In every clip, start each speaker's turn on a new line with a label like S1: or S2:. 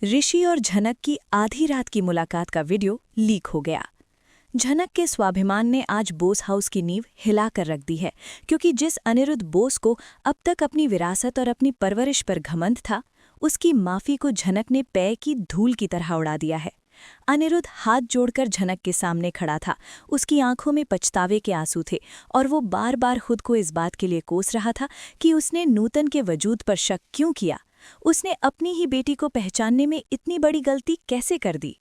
S1: ऋषि और झनक की आधी रात की मुलाकात का वीडियो लीक हो गया। झनक के स्वाभिमान ने आज बोस हाउस की नींव हिलाकर रख दी है, क्योंकि जिस अनिरुद्ध बोस को अब तक अपनी विरासत और अपनी परवरिश पर घमंड था, उसकी माफी को झनक ने पैर की धूल की तरह उड़ा दिया है। अनिरुद्ध हाथ जोड़कर झनक के सामने खड़ा था। उसकी आंखों में पछतावे के आंसू थे और वो बार बार खुद को इस बात के लिए कोस रहा था कि उसने नूतन के वजूद पर शक क्यों किया। उसने अपनी ही बेटी को पहचानने में इतनी बड़ी गलती कैसे कर दी।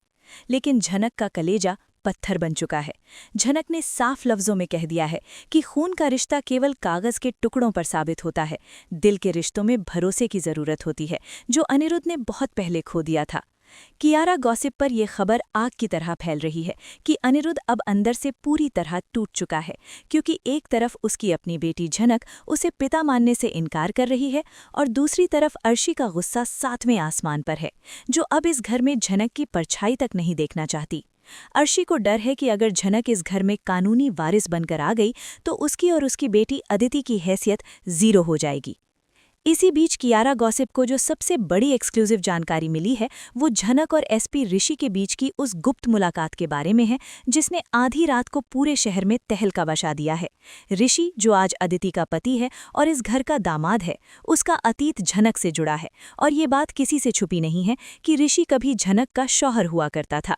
S1: लेकिन झनक का कलेजा पत्थर बन चुका है। झनक ने साफ लफ्जों में कह दिया है कि खून का रिश्ता केवल कागज के टुकड़ों पर साबित होता है। दिल के रिश्तों में भरोसे की जरूरत होती है, जो अनिरुद्ध ने बहुत पहले खो दिया था। कियारा गॉसिप पर यह खबर आग की तरह फैल रही है कि अनिरुद्ध अब अंदर से पूरी तरह टूट चुका है, क्योंकि एक तरफ उसकी अपनी बेटी झनक उसे पिता मानने से इनकार कर रही है और दूसरी तरफ अर्शी का गुस्सा सातवें आसमान पर है, जो अब इस घर में झनक की परछाई तक नहीं देखना चाहती। अर्शी को डर है कि अगर झनक इस घर में कानूनी वारिस बनकर आ गई तो उसकी और उसकी बेटी अदिति की हैसियत जीरो हो जाएगी। इसी बीच कियारा गॉसिप को जो सबसे बड़ी एक्सक्लूसिव जानकारी मिली है, वो झनक और एसपी ऋषि के बीच की उस गुप्त मुलाकात के बारे में है, जिसने आधी रात को पूरे शहर में तहलका मचा दिया है। ऋषि, जो आज अदिति का पति है और इस घर का दामाद है, उसका अतीत झनक से जुड़ा है और ये बात किसी से छुपी नहीं है कि ऋषि कभी झनक का शौहर हुआ करता था।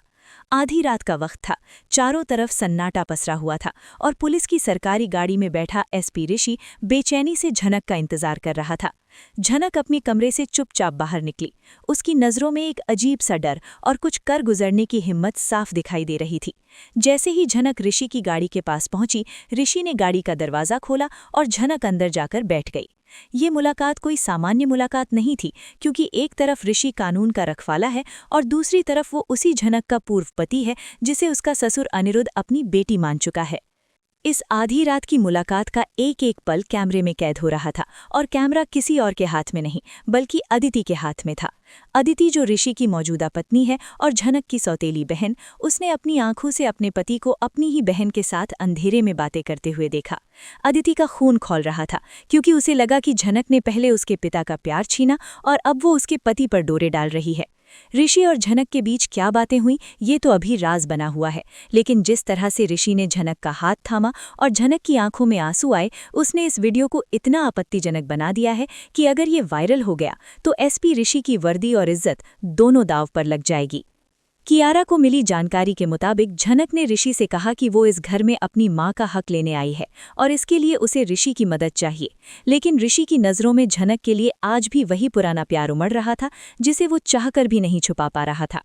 S1: आधी रात का वक्त था, चारों तरफ सन्नाटा पसरा हुआ था और पुलिस की सरकारी गाड़ी में बैठा एसपी ऋषि बेचैनी से झनक का इंतजार कर रहा था। झनक अपनी कमरे से चुपचाप बाहर निकली। उसकी नज़रों में एक अजीब सा डर और कुछ कर गुजरने की हिम्मत साफ दिखाई दे रही थी। जैसे ही झनक ऋषि की गाड़ी के पास पहुंची, ऋषि ने गाड़ी का दरवाज़ा खोला और झनक अंदर जाकर बैठ गई। ये मुलाकात कोई सामान्य मुलाकात नहीं थी, क्योंकि एक तरफ ऋषि कानून का रखवाला है और दूसरी तरफ वो उसी झनक का पूर्व पति है, जिसे उसका ससुर अनिरुद्ध अपनी बेटी मान चुका है। इस आधी रात की मुलाकात का एक एक पल कैमरे में कैद हो रहा था और कैमरा किसी और के हाथ में नहीं, बल्कि अदिति के हाथ में था। अदिति, जो ऋषि की मौजूदा पत्नी है और झनक की सौतेली बहन, उसने अपनी आंखों से अपने पति को अपनी ही बहन के साथ अंधेरे में बातें करते हुए देखा। अदिति का खून खौल रहा था, क्योंकि उसे लगा कि झनक ने पहले उसके पिता का प्यार छीना और अब वो उसके पति पर डोरे डाल रही है। ऋषि और झनक के बीच क्या बातें हुई, ये तो अभी राज बना हुआ है, लेकिन जिस तरह से ऋषि ने झनक का हाथ थामा और झनक की आंखों में आंसू आए, उसने इस वीडियो को इतना आपत्तिजनक बना दिया है कि अगर ये वायरल हो गया तो एसपी ऋषि की वर्दी और इज्जत दोनों दांव पर लग जाएगी। कियारा को मिली जानकारी के मुताबिक झनक ने ऋषि से कहा कि वो इस घर में अपनी मां का हक लेने आई है और इसके लिए उसे ऋषि की मदद चाहिए। लेकिन ऋषि की नज़रों में झनक के लिए आज भी वही पुराना प्यार उमड़ रहा था, जिसे वो चाहकर भी नहीं छुपा पा रहा था।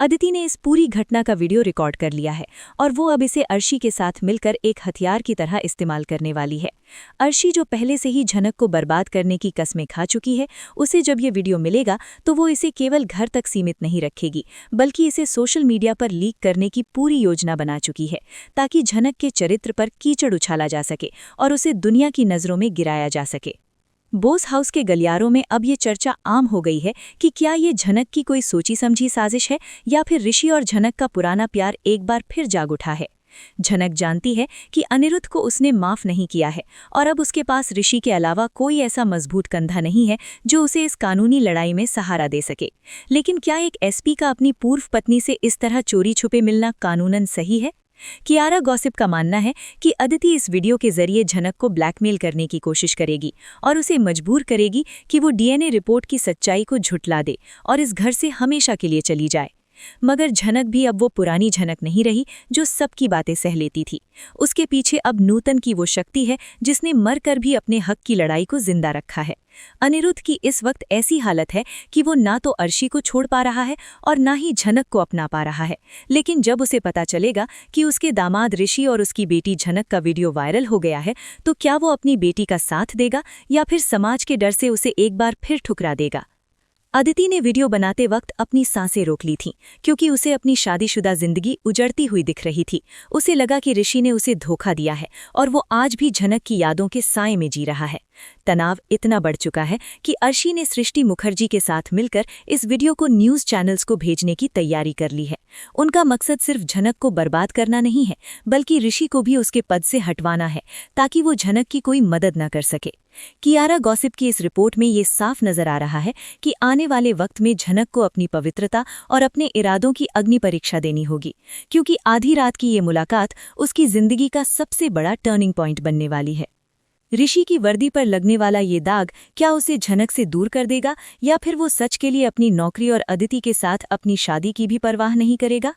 S1: अदिति ने इस पूरी घटना का वीडियो रिकॉर्ड कर लिया है और वो अब इसे अर्शी के साथ मिलकर एक हथियार की तरह इस्तेमाल करने वाली है। अर्शी, जो पहले से ही झनक को बर्बाद करने की कस्में खा चुकी है, उसे जब ये वीडियो मिलेगा तो वो इसे केवल घर तक सीमित नहीं रखेगी, बल्कि इसे सोशल मीडिया पर लीक करने की पूरी योजना बना चुकी है, ताकि झनक के चरित्र पर कीचड़ उछाला जा सके और उसे दुनिया की नज़रों में गिराया जा सके। बोस हाउस के गलियारों में अब ये चर्चा आम हो गई है कि क्या ये झनक की कोई सोची समझी साजिश है या फिर ऋषि और झनक का पुराना प्यार एक बार फिर जाग उठा है। झनक जानती है कि अनिरुद्ध को उसने माफ नहीं किया है और अब उसके पास ऋषि के अलावा कोई ऐसा मजबूत कंधा नहीं है जो उसे इस कानूनी लड़ाई में सहारा दे सके। लेकिन क्या एक एसपी का अपनी पूर्व पत्नी से इस तरह चोरी छुपे मिलना कानूनन सही है? कियारा गॉसिप का मानना है कि अदिति इस वीडियो के जरिए झनक को ब्लैकमेल करने की कोशिश करेगी और उसे मजबूर करेगी कि वो डीएनए रिपोर्ट की सच्चाई को झुठला दे और इस घर से हमेशा के लिए चली जाए। मगर झनक भी अब वो पुरानी झनक नहीं रही जो सबकी बातें सह लेती थी। उसके पीछे अब नूतन की वो शक्ति है जिसने मरकर भी अपने हक की लड़ाई को जिंदा रखा है। अनिरुद्ध की इस वक्त ऐसी हालत है कि वो ना तो अर्शी को छोड़ पा रहा है और ना ही झनक को अपना पा रहा है। लेकिन जब उसे पता चलेगा कि उसके दामाद ऋषि और उसकी बेटी झनक का वीडियो वायरल हो गया है, तो क्या वो अपनी बेटी का साथ देगा या फिर समाज के डर से उसे एक बार फिर ठुकरा देगा? अदिति ने वीडियो बनाते वक्त अपनी सांसें रोक ली थीं, क्योंकि उसे अपनी शादीशुदा जिंदगी उजड़ती हुई दिख रही थी। उसे लगा कि ऋषि ने उसे धोखा दिया है और वो आज भी झनक की यादों के साए में जी रहा है। तनाव इतना बढ़ चुका है कि अर्शी ने सृष्टि मुखर्जी के साथ मिलकर इस वीडियो को न्यूज़ चैनल्स को भेजने की तैयारी कर ली है। उनका मकसद सिर्फ झनक को बर्बाद करना नहीं है, बल्कि ऋषि को भी उसके पद से हटवाना है, ताकि वो झनक की कोई मदद न कर सके। कियारा गॉसिप की इस रिपोर्ट में ये साफ नजर आ रहा है कि आने वाले वक्त में झनक को अपनी पवित्रता और अपने इरादों की अग्नि परीक्षा देनी होगी, क्योंकि आधी रात की ये मुलाकात उसकी जिंदगी का सबसे बड़ा टर्निंग पॉइंट बनने वाली है। ऋषि की वर्दी पर लगने वाला ये दाग क्या उसे झनक से दूर कर देगा, या फिर वो सच के लिए अपनी नौकरी और अदिति के साथ अपनी शादी की भी परवाह नहीं करेगा?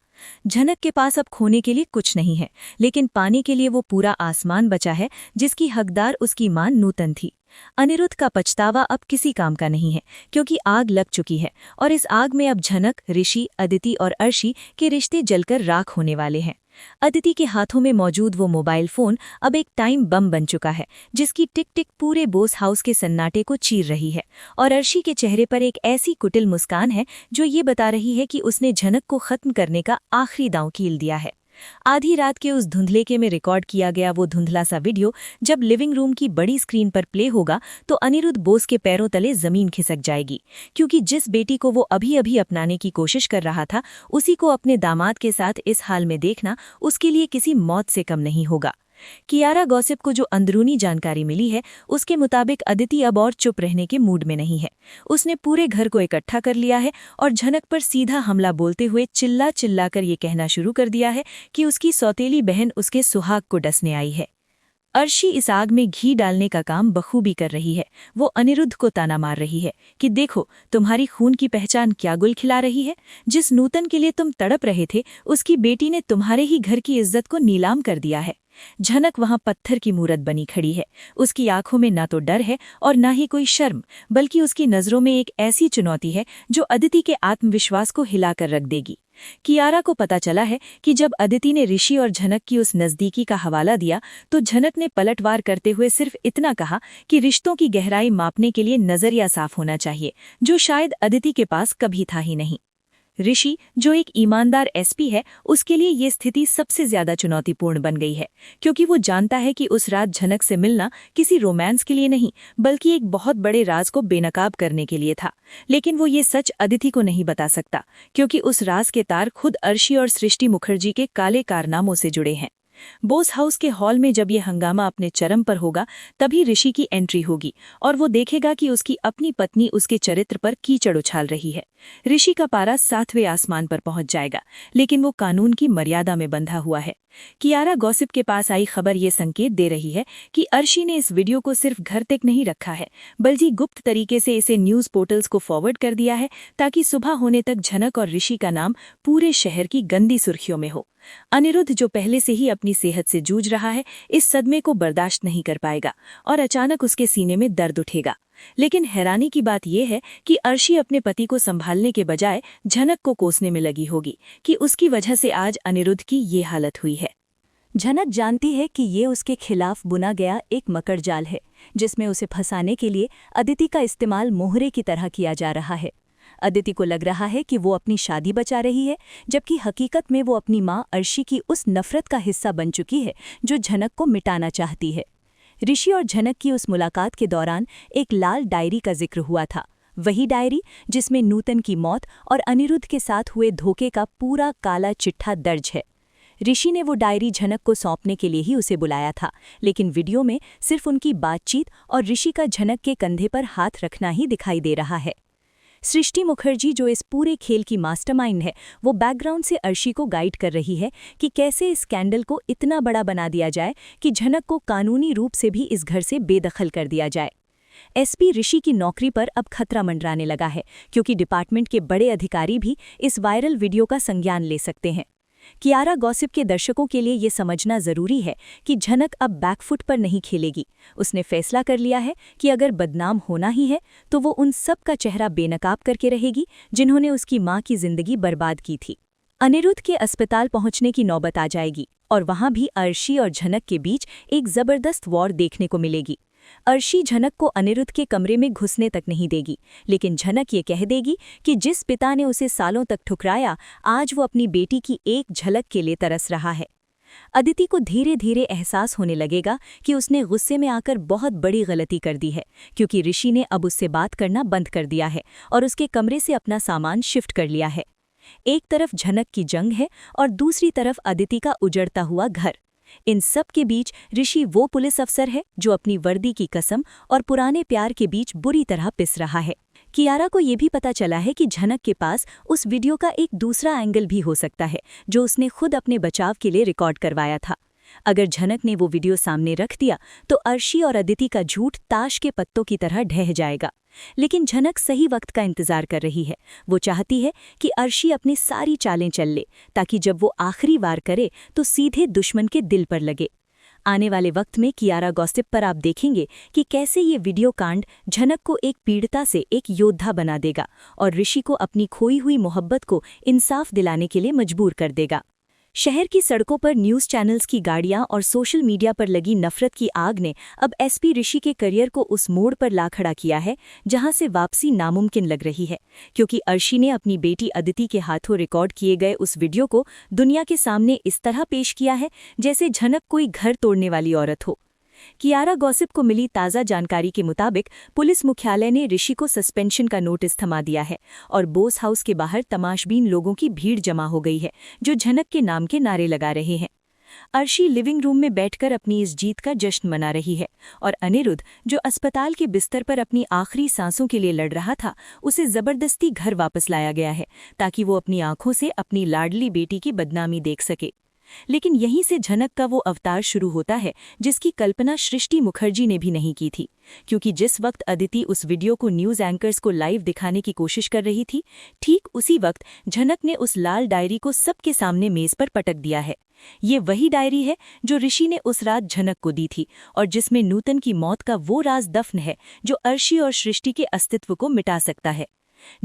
S1: झनक के पास अब खोने के लिए कुछ नहीं है, लेकिन पाने के लिए वो पूरा आसमान बचा है जिसकी हकदार उसकी मां नूतन थी। अनिरुद्ध का पछतावा अब किसी काम का नहीं है, क्योंकि आग लग चुकी है और इस आग में अब झनक, ऋषि, अदिति और अर्शी के रिश्ते जलकर राख होने वाले हैं। अदिति के हाथों में मौजूद वो मोबाइल फोन अब एक टाइम बम बन चुका है, जिसकी टिक टिक पूरे बोस हाउस के सन्नाटे को चीर रही है, और अर्शी के चेहरे पर एक ऐसी कुटिल मुस्कान है जो ये बता रही है कि उसने झनक को खत्म करने का आखिरी दांव कील दिया है। आधी रात के उस धुंधलेके में रिकॉर्ड किया गया वो धुंधला सा वीडियो जब लिविंग रूम की बड़ी स्क्रीन पर प्ले होगा तो अनिरुद्ध बोस के पैरों तले जमीन खिसक जाएगी, क्योंकि जिस बेटी को वो अभी अभी अपनाने की कोशिश कर रहा था, उसी को अपने दामाद के साथ इस हाल में देखना उसके लिए किसी मौत से कम नहीं होगा। कियारा गॉसिप को जो अंदरूनी जानकारी मिली है, उसके मुताबिक अदिति अब और चुप रहने के मूड में नहीं है। उसने पूरे घर को इकट्ठा कर लिया है और झनक पर सीधा हमला बोलते हुए चिल्ला चिल्ला कर ये कहना शुरू कर दिया है कि उसकी सौतेली बहन उसके सुहाग को डसने आई है। अर्शी इस आग में घी डालने का काम बखूबी कर रही है। वो अनिरुद्ध को ताना मार रही है कि देखो, तुम्हारी खून की पहचान क्या गुल खिला रही है। जिस नूतन के लिए तुम तड़प रहे थे, उसकी बेटी ने तुम्हारे ही घर की इज्जत को नीलाम कर दिया है। झनक वहां पत्थर की मूरत बनी खड़ी है। उसकी आंखों में ना तो डर है और ना ही कोई शर्म, बल्कि उसकी नजरों में एक ऐसी चुनौती है जो अदिति के आत्मविश्वास को हिलाकर रख देगी। कियारा को पता चला है कि जब अदिति ने ऋषि और झनक की उस नजदीकी का हवाला दिया तो झनक ने पलटवार करते हुए सिर्फ इतना कहा कि रिश्तों की गहराई मापने के लिए नजरिया साफ होना चाहिए, जो शायद अदिति के पास कभी था ही नहीं। ऋषि, जो एक ईमानदार एसपी है, उसके लिए ये स्थिति सबसे ज्यादा चुनौतीपूर्ण बन गई है, क्योंकि वो जानता है कि उस रात झनक से मिलना किसी रोमांस के लिए नहीं, बल्कि एक बहुत बड़े राज को बेनकाब करने के लिए था। लेकिन वो ये सच अदिति को नहीं बता सकता, क्योंकि उस राज के तार खुद अर्शी और सृष्टि मुखर्जी के काले कारनामों से जुड़े हैं। बोस हाउस के हॉल में जब ये हंगामा अपने चरम पर होगा, तभी ऋषि की एंट्री होगी और वो देखेगा कि उसकी अपनी पत्नी उसके चरित्र पर कीचड़ उछाल रही है। ऋषि का पारा 7वें आसमान पर पहुंच जाएगा, लेकिन वो कानून की मर्यादा में बंधा हुआ है। कियारा गॉसिप के पास आई खबर ये संकेत दे रही है कि अर्शी ने इस वीडियो को सिर्फ घर तक नहीं रखा है, बल्कि गुप्त तरीके से इसे न्यूज पोर्टल्स को फॉरवर्ड कर दिया है, ताकि सुबह होने तक झनक और ऋषि का नाम पूरे शहर की गंदी सुर्खियों में हो। अनिरुद्ध, जो पहले से ही अपनी सेहत से जूझ रहा है, इस सदमे को बर्दाश्त नहीं कर पाएगा और अचानक उसके सीने में दर्द उठेगा। लेकिन हैरानी की बात यह है कि अर्शी अपने पति को संभालने के बजाय झनक को कोसने में लगी होगी कि उसकी वजह से आज अनिरुद्ध की ये हालत हुई है। झनक जानती है कि ये उसके खिलाफ बुना गया एक मकर जाल है, जिसमें उसे फंसाने के लिए अदिति का इस्तेमाल मोहरे की तरह किया जा रहा है। अदिति को लग रहा है कि वो अपनी शादी बचा रही है, जबकि हकीकत में वो अपनी मां अर्शी की उस नफरत का हिस्सा बन चुकी है जो झनक को मिटाना चाहती है। ऋषि और झनक की उस मुलाकात के दौरान एक लाल डायरी का जिक्र हुआ था, वही डायरी जिसमें नूतन की मौत और अनिरुद्ध के साथ हुए धोखे का पूरा काला चिट्ठा दर्ज है। ऋषि ने वो डायरी झनक को सौंपने के लिए ही उसे बुलाया था, लेकिन वीडियो में सिर्फ उनकी बातचीत और ऋषि का झनक के कंधे पर हाथ रखना ही दिखाई दे रहा है। सृष्टि मुखर्जी, जो इस पूरे खेल की मास्टरमाइंड है, वो बैकग्राउंड से अर्शी को गाइड कर रही है कि कैसे इस स्कैंडल को इतना बड़ा बना दिया जाए कि झनक को कानूनी रूप से भी इस घर से बेदखल कर दिया जाए। एसपी ऋषि की नौकरी पर अब खतरा मंडराने लगा है, क्योंकि डिपार्टमेंट के बड़े अधिकारी भी इस वायरल वीडियो का संज्ञान ले सकते हैं। कियारा गॉसिप के दर्शकों के लिए ये समझना जरूरी है कि झनक अब बैकफुट पर नहीं खेलेगी। उसने फैसला कर लिया है कि अगर बदनाम होना ही है तो वो उन सब का चेहरा बेनकाब करके रहेगी जिन्होंने उसकी मां की जिंदगी बर्बाद की थी। अनिरुद्ध के अस्पताल पहुंचने की नौबत आ जाएगी और वहां भी अर्शी और झनक के बीच एक जबरदस्त वॉर देखने को मिलेगी। अर्शी झनक को अनिरुद्ध के कमरे में घुसने तक नहीं देगी, लेकिन झनक ये कह देगी कि जिस पिता ने उसे सालों तक ठुकराया, आज वो अपनी बेटी की एक झलक के लिए तरस रहा है। अदिति को धीरे धीरे एहसास होने लगेगा कि उसने गुस्से में आकर बहुत बड़ी गलती कर दी है, क्योंकि ऋषि ने अब उससे बात करना बंद कर दिया है और उसके कमरे से अपना सामान शिफ्ट कर लिया है। एक तरफ झनक की जंग है और दूसरी तरफ अदिति का उजड़ता हुआ घर। इन सब के बीच ऋषि वो पुलिस अफसर है जो अपनी वर्दी की कसम और पुराने प्यार के बीच बुरी तरह पिस रहा है। कियारा को ये भी पता चला है कि झनक के पास उस वीडियो का एक दूसरा एंगल भी हो सकता है जो उसने खुद अपने बचाव के लिए रिकॉर्ड करवाया था। अगर झनक ने वो वीडियो सामने रख दिया तो अर्शी और अदिति का झूठ ताश के पत्तों की तरह ढह जाएगा। लेकिन झनक सही वक्त का इंतजार कर रही है। वो चाहती है कि अर्शी अपनी सारी चालें चल ले, ताकि जब वो आखिरी वार करे तो सीधे दुश्मन के दिल पर लगे। आने वाले वक्त में कियारा गॉसिप पर आप देखेंगे कि कैसे ये वीडियो कांड झनक को एक पीड़िता से एक योद्धा बना देगा और ऋषि को अपनी खोई हुई मोहब्बत को इंसाफ दिलाने के लिए मजबूर कर देगा। शहर की सड़कों पर न्यूज़ चैनल्स की गाड़ियां और सोशल मीडिया पर लगी नफरत की आग ने अब एसपी ऋषि के करियर को उस मोड़ पर ला खड़ा किया है जहां से वापसी नामुमकिन लग रही है, क्योंकि अर्शी ने अपनी बेटी अदिति के हाथों रिकॉर्ड किए गए उस वीडियो को दुनिया के सामने इस तरह पेश किया है जैसे झनक कोई घर तोड़ने वाली औरत हो। कियारा गॉसिप को मिली ताज़ा जानकारी के मुताबिक पुलिस मुख्यालय ने ऋषि को सस्पेंशन का नोटिस थमा दिया है और बोस हाउस के बाहर तमाशबीन लोगों की भीड़ जमा हो गई है जो झनक के नाम के नारे लगा रहे हैं। अर्शी लिविंग रूम में बैठकर अपनी इस जीत का जश्न मना रही है और अनिरुद्ध, जो अस्पताल के बिस्तर पर अपनी आखिरी सांसों के लिए लड़ रहा था, उसे जबरदस्ती घर वापस लाया गया है ताकि वो अपनी आंखों से अपनी लाडली बेटी की बदनामी देख सके। लेकिन यहीं से झनक का वो अवतार शुरू होता है जिसकी कल्पना सृष्टि मुखर्जी ने भी नहीं की थी, क्योंकि जिस वक्त अदिति उस वीडियो को न्यूज़ एंकर्स को लाइव दिखाने की कोशिश कर रही थी, ठीक उसी वक्त झनक ने उस लाल डायरी को सबके सामने मेज पर पटक दिया है। ये वही डायरी है जो ऋषि ने उस रात झनक को दी थी और जिसमें नूतन की मौत का वो राज दफन है जो अर्शी और सृष्टि के अस्तित्व को मिटा सकता है।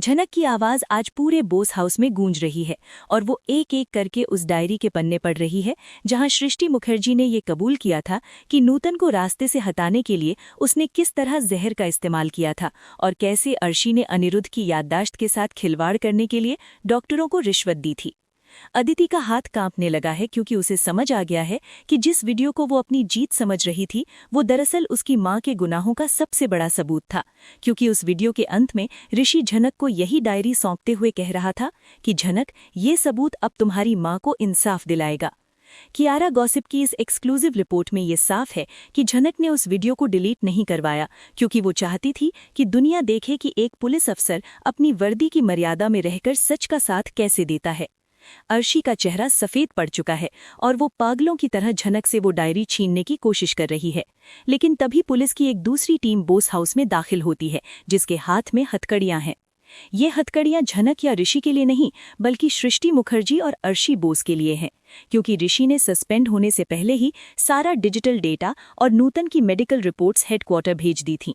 S1: झनक की आवाज़ आज पूरे बोस हाउस में गूंज रही है और वो एक एक करके उस डायरी के पन्ने पढ़ रही है जहां सृष्टि मुखर्जी ने ये कबूल किया था कि नूतन को रास्ते से हटाने के लिए उसने किस तरह जहर का इस्तेमाल किया था और कैसे अर्शी ने अनिरुद्ध की याददाश्त के साथ खिलवाड़ करने के लिए डॉक्टरों को रिश्वत दी थी। अदिति का हाथ कांपने लगा है क्योंकि उसे समझ आ गया है कि जिस वीडियो को वो अपनी जीत समझ रही थी वो दरअसल उसकी मां के गुनाहों का सबसे बड़ा सबूत था, क्योंकि उस वीडियो के अंत में ऋषि झनक को यही डायरी सौंपते हुए कह रहा था कि झनक, ये सबूत अब तुम्हारी मां को इंसाफ दिलाएगा। कियारा गॉसिप की इस एक्सक्लूसिव रिपोर्ट में ये साफ है कि झनक ने उस वीडियो को डिलीट नहीं करवाया क्योंकि वो चाहती थी कि दुनिया देखे कि एक पुलिस अफसर अपनी वर्दी की मर्यादा में रहकर सच का साथ कैसे देता है। अर्शी का चेहरा सफेद पड़ चुका है और वो पागलों की तरह झनक से वो डायरी छीनने की कोशिश कर रही है, लेकिन तभी पुलिस की एक दूसरी टीम बोस हाउस में दाखिल होती है जिसके हाथ में हथकड़ियां हैं। ये हथकड़ियां झनक या ऋषि के लिए नहीं बल्कि सृष्टि मुखर्जी और अर्शी बोस के लिए हैं, क्योंकि ऋषि ने सस्पेंड होने से पहले ही सारा डिजिटल डेटा और नूतन की मेडिकल रिपोर्ट्स हेडक्वार्टर भेज दी थीं।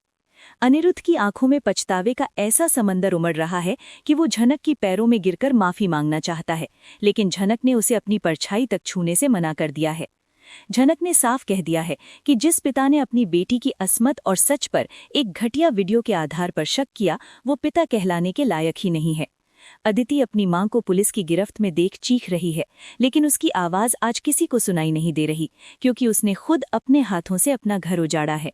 S1: अनिरुद्ध की आंखों में पछतावे का ऐसा समंदर उमड़ रहा है कि वो झनक की पैरों में गिरकर माफी मांगना चाहता है, लेकिन झनक ने उसे अपनी परछाई तक छूने से मना कर दिया है। झनक ने साफ कह दिया है कि जिस पिता ने अपनी बेटी की असमत और सच पर एक घटिया वीडियो के आधार पर शक किया, वो पिता कहलाने के लायक ही नहीं है। अदिति अपनी मां को पुलिस की गिरफ्त में देख चीख रही है, लेकिन उसकी आवाज आज किसी को सुनाई नहीं दे रही क्योंकि उसने खुद अपने हाथों से अपना घर उजाड़ा है।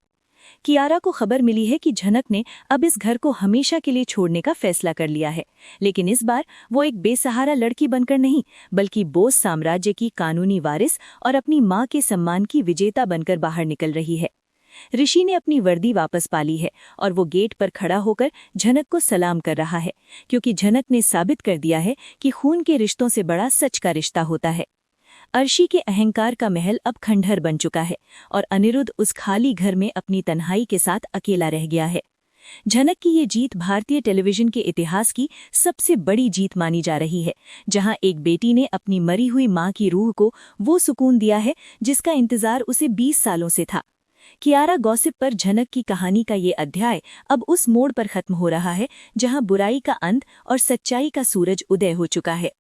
S1: कियारा को खबर मिली है कि झनक ने अब इस घर को हमेशा के लिए छोड़ने का फैसला कर लिया है, लेकिन इस बार वो एक बेसहारा लड़की बनकर नहीं बल्कि बोस साम्राज्य की कानूनी वारिस और अपनी मां के सम्मान की विजेता बनकर बाहर निकल रही है। ऋषि ने अपनी वर्दी वापस पा ली है और वो गेट पर खड़ा होकर झनक को सलाम कर रहा है, क्योंकि झनक ने साबित कर दिया है कि खून के रिश्तों से बड़ा सच का रिश्ता होता है। अर्शी के अहंकार का महल अब खंडहर बन चुका है और अनिरुद्ध उस खाली घर में अपनी तन्हाई के साथ अकेला रह गया है। झनक की ये जीत भारतीय टेलीविजन के इतिहास की सबसे बड़ी जीत मानी जा रही है, जहां एक बेटी ने अपनी मरी हुई मां की रूह को वो सुकून दिया है जिसका इंतजार उसे 20 सालों से था। कियारा गॉसिप पर झनक की कहानी का ये अध्याय अब उस मोड़ पर खत्म हो रहा है जहां बुराई का अंत और सच्चाई का सूरज उदय हो चुका है।